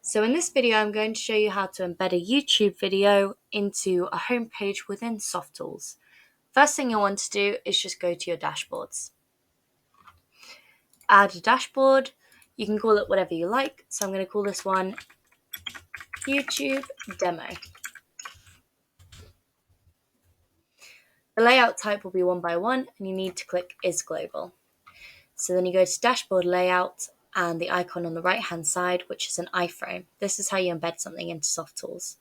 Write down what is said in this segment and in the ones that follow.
So in this video, I'm going to show you how to embed a YouTube video into a homepage within SoftTools. First thing you'll want to do is just go to your dashboards. Add a dashboard. You can call it whatever you like. So I'm going to call this one YouTube Demo. The layout type will be 1 by 1 and you need to click Is Global. So then you go to Dashboard Layout and the icon on the right hand side, which is an iframe. This is how you embed something into SoftTools.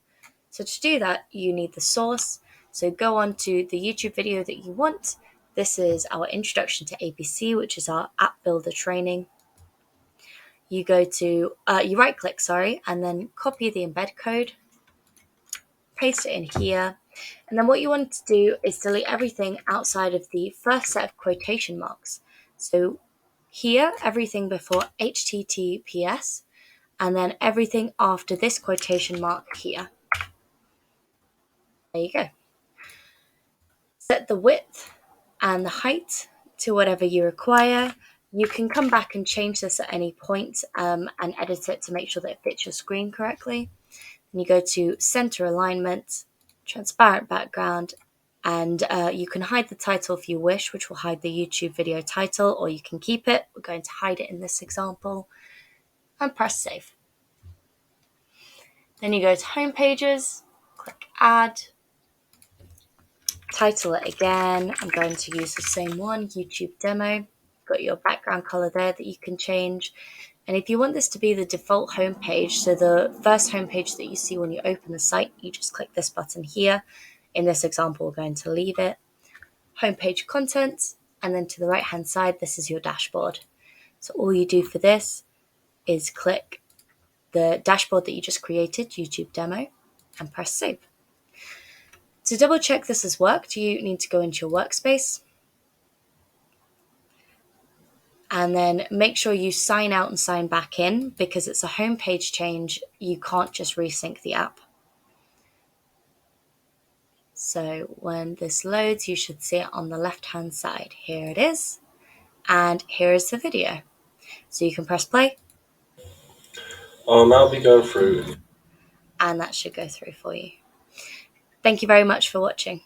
So to do that, you need the source. So go on to the YouTube video that you want. This is our introduction to ABC, which is our app builder training. You go to, you right click, and then copy the embed code, paste it in here. And then what you want to do is delete everything outside of the first set of quotation marks. So here, everything before HTTPS, and then everything after this quotation mark here. There you go. Set the width and the height to whatever you require. You can come back and change this at any point and edit it to make sure that it fits your screen correctly. Then you go to center alignment, transparent background, and you can hide the title if you wish, which will hide the YouTube video title, or you can keep it. We're going to hide it in this example, and press save. Then you go to home pages, click add, title it again. I'm going to use the same one, YouTube Demo. Got your background color there that you can change. And if you want this to be the default homepage, so the first homepage that you see when you open the site, you just click this button here. In this example, we're going to leave it. Homepage content, and then to the right hand side, this is your dashboard. So all you do for this is click the dashboard that you just created, YouTube Demo, and press save. To double check this has worked, you need to go into your workspace and then make sure you sign out and sign back in, because it's a homepage change. You can't just resync the app. So when this loads, you should see it on the left-hand side. Here it is. And here is the video. So you can press play. I'll be going through. And that should go through for you. Thank you very much for watching.